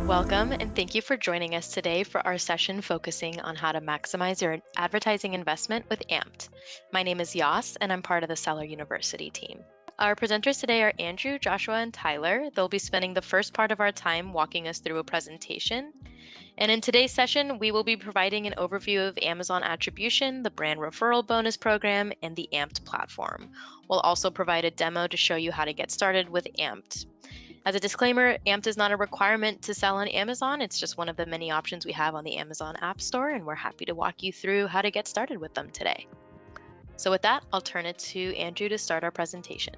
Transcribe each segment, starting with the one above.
Welcome, and thank you for joining us today for our session focusing on how to maximize your advertising investment with Amped. My name is Yas, and I'm part of the Seller University team. Our presenters today are Andrew, Joshua, and Tyler. They'll be spending the first part of our time walking us through a presentation. And in today's session, we will be providing an overview of Amazon Attribution, the brand referral bonus program, and the Amped platform. We'll also provide a demo to show you how to get started with Amped. As a disclaimer, Amped is not a requirement to sell on Amazon. It's just one of the many options we have on the Amazon App Store, and we're happy to walk you through how to get started with them today. So with that, I'll turn it to Andrew to start our presentation.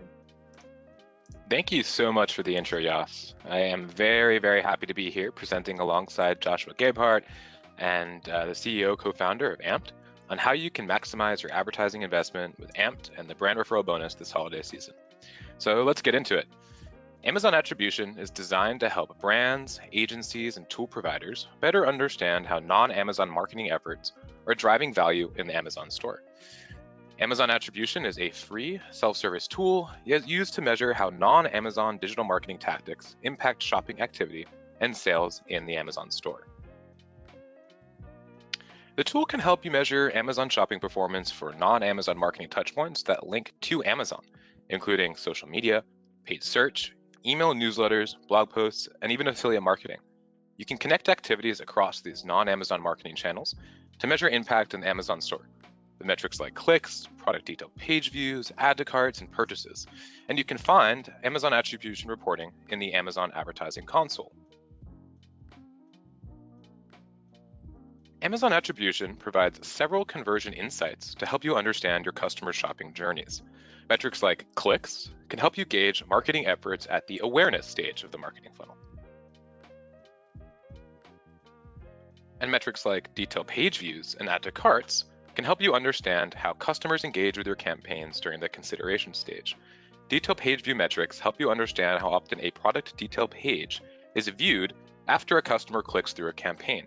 Thank you so much for the intro, Yas. I am very, very happy to be here presenting alongside Joshua Gebhardt and the CEO, co-founder of Amped on how you can maximize your advertising investment with Amped and the brand referral bonus this holiday season. So let's get into it. Amazon Attribution is designed to help brands, agencies, and tool providers better understand how non-Amazon marketing efforts are driving value in the Amazon store. Amazon Attribution is a free self-service tool used to measure how non-Amazon digital marketing tactics impact shopping activity and sales in the Amazon store. The tool can help you measure Amazon shopping performance for non-Amazon marketing touchpoints that link to Amazon, including social media, paid search, email newsletters, blog posts, and even affiliate marketing. You can connect activities across these non-Amazon marketing channels to measure impact in the Amazon store, with metrics like clicks, product detail page views, add to carts, and purchases. And you can find Amazon Attribution reporting in the Amazon Advertising Console. Amazon Attribution provides several conversion insights to help you understand your customers' shopping journeys. Metrics like clicks can help you gauge marketing efforts at the awareness stage of the marketing funnel. And metrics like detail page views and add to carts can help you understand how customers engage with your campaigns during the consideration stage. Detail page view metrics help you understand how often a product detail page is viewed after a customer clicks through a campaign.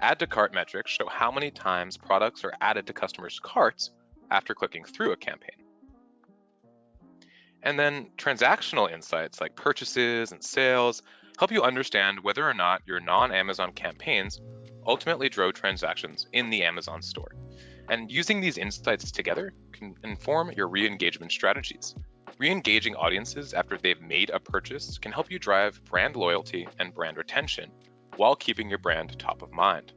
Add to cart metrics show how many times products are added to customers' carts after clicking through a campaign. And then transactional insights like purchases and sales help you understand whether or not your non-Amazon campaigns ultimately drove transactions in the Amazon store. And using these insights together can inform your re-engagement strategies. Re-engaging audiences after they've made a purchase can help you drive brand loyalty and brand retention while keeping your brand top of mind.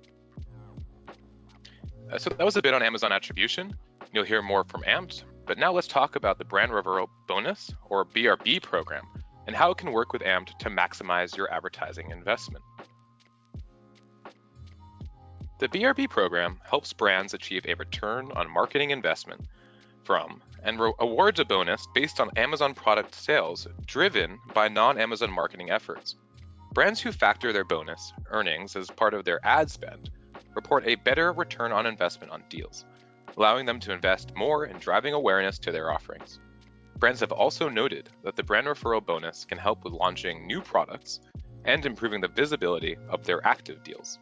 So that was a bit on Amazon Attribution. You'll hear more from Amped, but now let's talk about the brand referral bonus, or BRB program, and how it can work with Amped to maximize your advertising investment. The BRB program helps brands achieve a return on marketing investment from and awards a bonus based on Amazon product sales driven by non-Amazon marketing efforts. Brands who factor their bonus earnings as part of their ad spend report a better return on investment on deals, allowing them to invest more in driving awareness to their offerings. Brands have also noted that the brand referral bonus can help with launching new products and improving the visibility of their active deals.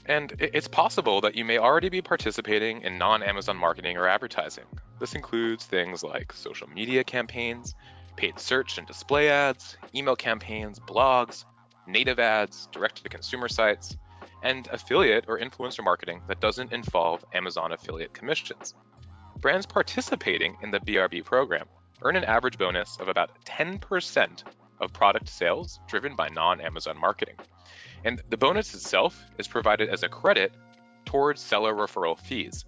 And it's possible that you may already be participating in non-Amazon marketing or advertising. This includes things like social media campaigns, paid search and display ads, email campaigns, blogs, native ads, direct-to-consumer sites, and affiliate or influencer marketing that doesn't involve Amazon affiliate commissions. Brands participating in the BRB program earn an average bonus of about 10% of product sales driven by non-Amazon marketing. And the bonus itself is provided as a credit towards seller referral fees.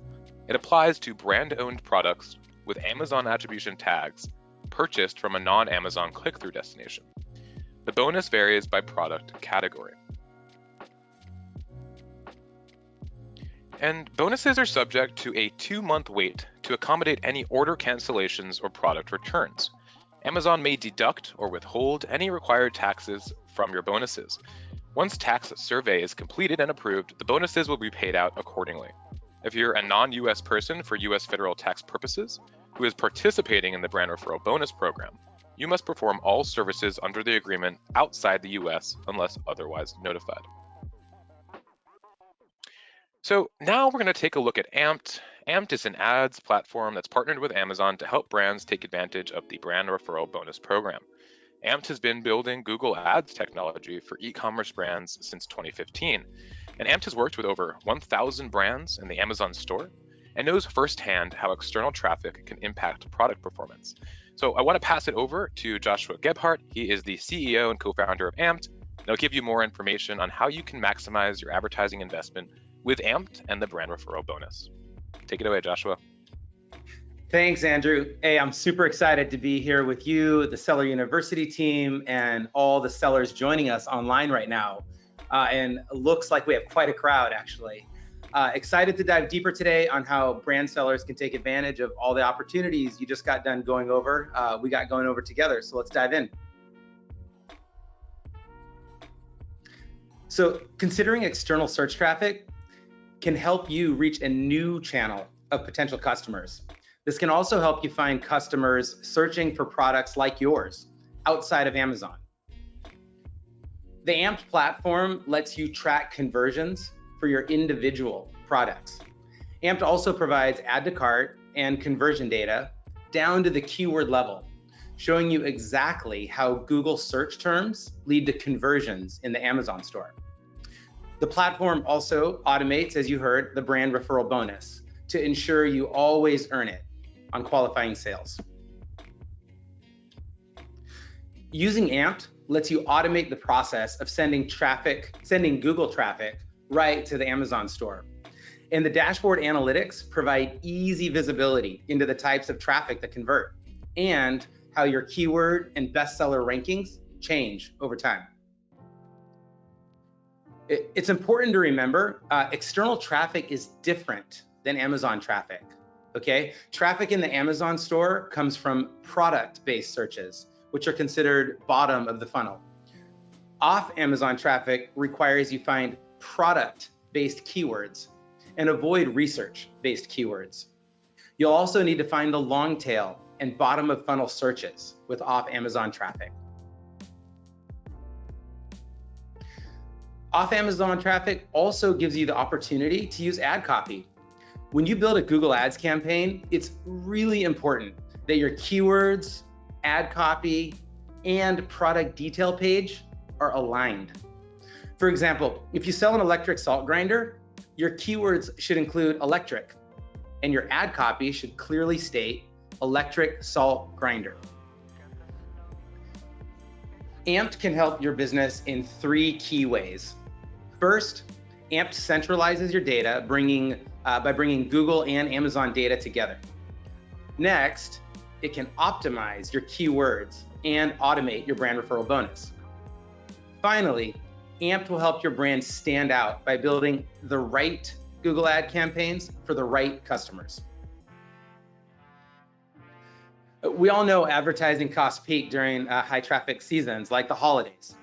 It applies to brand-owned products with Amazon Attribution tags purchased from a non-Amazon click-through destination. The bonus varies by product category. And bonuses are subject to a 2-month wait to accommodate any order cancellations or product returns. Amazon may deduct or withhold any required taxes from your bonuses. Once tax survey is completed and approved, the bonuses will be paid out accordingly. If you're a non-US person for US federal tax purposes who is participating in the brand referral bonus program, you must perform all services under the agreement outside the US unless otherwise notified. So now we're going to take a look at Amped. Amped is an ads platform that's partnered with Amazon to help brands take advantage of the brand referral bonus program. Amped has been building Google Ads technology for e-commerce brands since 2015, and Amped has worked with over 1,000 brands in the Amazon store and knows firsthand how external traffic can impact product performance. So I want to pass it over to Joshua Gebhardt. He is the CEO and co-founder of Amped, and he'll give you more information on how you can maximize your advertising investment with Amped and the brand referral bonus. Take it away, Joshua. Thanks, Andrew. Hey, I'm super excited to be here with you, the Seller University team, and all the sellers joining us online right now. And it looks like we have quite a crowd, actually. Excited to dive deeper today on how brand sellers can take advantage of all the opportunities you just got done going over. We got going over together, so let's dive in. So considering external search traffic can help you reach a new channel of potential customers. This can also help you find customers searching for products like yours outside of Amazon. The Amped platform lets you track conversions for your individual products. Amped also provides add to cart and conversion data down to the keyword level, showing you exactly how Google search terms lead to conversions in the Amazon store. The platform also automates, as you heard, the brand referral bonus to ensure you always earn it on qualifying sales. Using Amped lets you automate the process of sending Google traffic right to the Amazon store. And the dashboard analytics provide easy visibility into the types of traffic that convert and how your keyword and bestseller rankings change over time. It's important to remember, external traffic is different than Amazon traffic. Okay, traffic in the Amazon store comes from product-based searches, which are considered bottom of the funnel. Off Amazon traffic requires you find product-based keywords and avoid research-based keywords. You'll also need to find the long tail and bottom of funnel searches with off Amazon traffic. Off Amazon traffic also gives you the opportunity to use ad copy. When you build a Google Ads campaign, it's really important that your keywords, ad copy, and product detail page are aligned. For example, if you sell an electric salt grinder, your keywords should include electric, and your ad copy should clearly state electric salt grinder. Amped can help your business in 3 key ways. First, Amped centralizes your data, by bringing Google and Amazon data together. Next, it can optimize your keywords and automate your brand referral bonus. Finally, Amped will help your brand stand out by building the right Google ad campaigns for the right customers. We all know advertising costs peak during high traffic seasons like the holidays.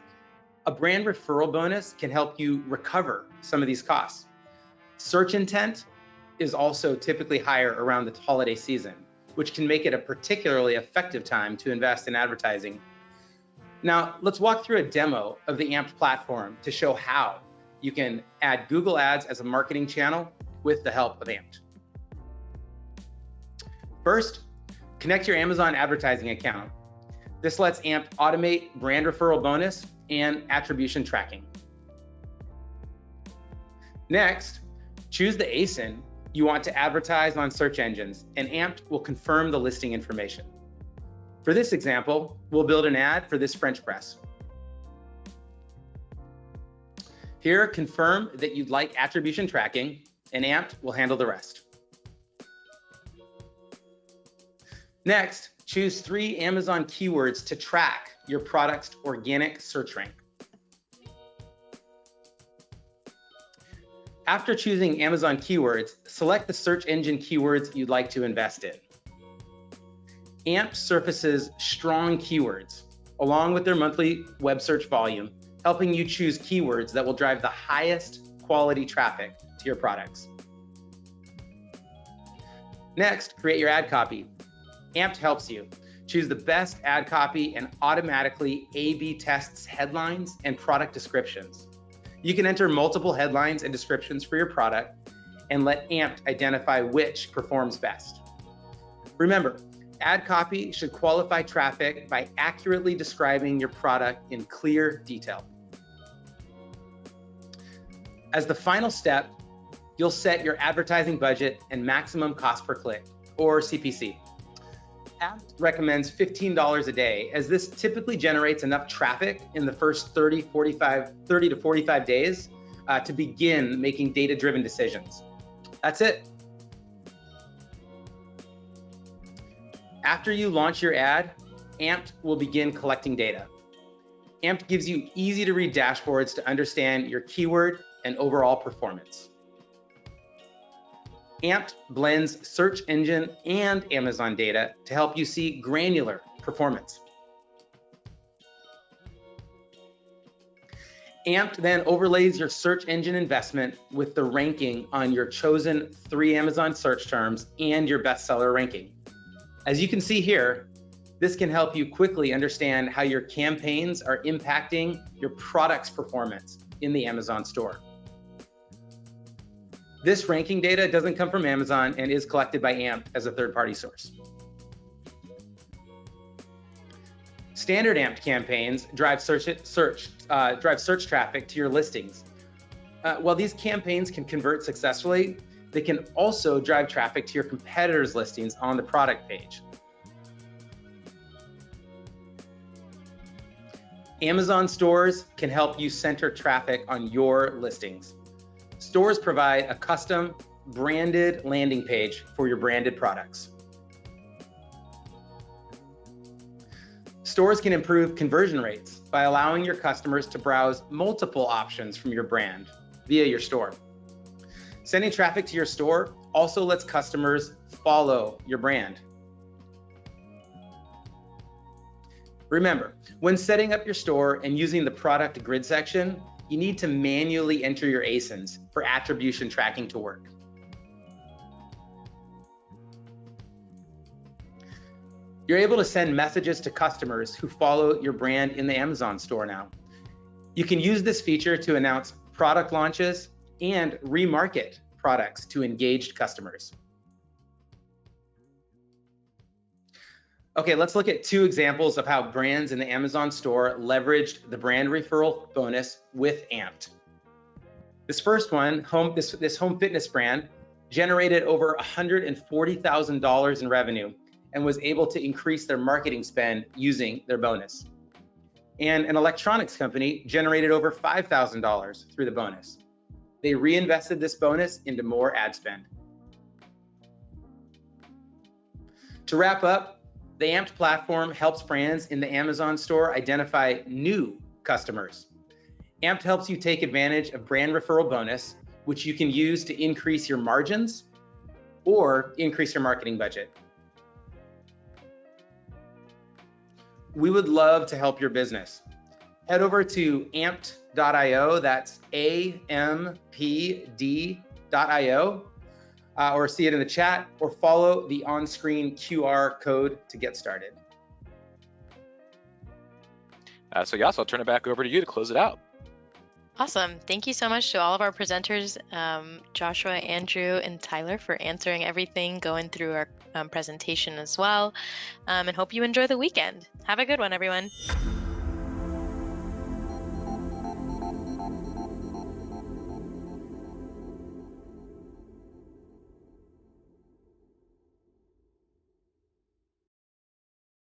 A brand referral bonus can help you recover some of these costs. Search intent is also typically higher around the holiday season, which can make it a particularly effective time to invest in advertising. Now, let's walk through a demo of the Amped platform to show how you can add Google Ads as a marketing channel with the help of Amped. First, connect your Amazon advertising account. This lets Amped automate brand referral bonus and attribution tracking. Next, choose the ASIN you want to advertise on search engines, and Amped will confirm the listing information. For this example, we'll build an ad for this French press. Here, confirm that you'd like attribution tracking, and Amped will handle the rest. Next, choose 3 Amazon keywords to track your product's organic search rank. After choosing Amazon keywords, select the search engine keywords you'd like to invest in. Amped surfaces strong keywords along with their monthly web search volume, helping you choose keywords that will drive the highest quality traffic to your products. Next, create your ad copy. Amped helps you choose the best ad copy and automatically A/B tests headlines and product descriptions. You can enter multiple headlines and descriptions for your product and let Amped identify which performs best. Remember, Ad copy should qualify traffic by accurately describing your product in clear detail. As the final step, you'll set your advertising budget and maximum cost per click, or CPC. Ampt recommends $15 a day, as this typically generates enough traffic in the first 30 to 45 days to begin making data-driven decisions. That's it. After you launch your ad, Ampt will begin collecting data. Ampt gives you easy-to-read dashboards to understand your keyword and overall performance. Ampt blends search engine and Amazon data to help you see granular performance. Ampt then overlays your search engine investment with the ranking on your chosen 3 Amazon search terms and your bestseller ranking. As you can see here, this can help you quickly understand how your campaigns are impacting your product's performance in the Amazon store. This ranking data doesn't come from Amazon and is collected by Ampt as a third-party source. Standard Ampt campaigns drive search traffic to your listings. While these campaigns can convert successfully, they can also drive traffic to your competitors' listings on the product page. Amazon stores can help you center traffic on your listings. Stores provide a custom branded landing page for your branded products. Stores can improve conversion rates by allowing your customers to browse multiple options from your brand via your store. Sending traffic to your store also lets customers follow your brand. Remember, when setting up your store and using the product grid section, you need to manually enter your ASINs for attribution tracking to work. You're able to send messages to customers who follow your brand in the Amazon store now. You can use this feature to announce product launches and remarket products to engaged customers. Okay, let's look at 2 examples of how brands in the Amazon store leveraged the brand referral bonus with Ampt. This first one, this home fitness brand, generated over $140,000 in revenue and was able to increase their marketing spend using their bonus. And an electronics company generated over $5,000 through the bonus. They reinvested this bonus into more ad spend. To wrap up, the Ampt platform helps brands in the Amazon store identify new customers. Ampt helps you take advantage of brand referral bonus, which you can use to increase your margins or increase your marketing budget. We would love to help your business. Head over to ampt.io, that's AMPD.io, or see it in the chat, or follow the on-screen QR code to get started. So Yas, I'll turn it back over to you to close it out. Awesome. Thank you so much to all of our presenters, Joshua, Andrew, and Tyler, for answering everything, going through our presentation as well, and hope you enjoy the weekend. Have a good one, everyone.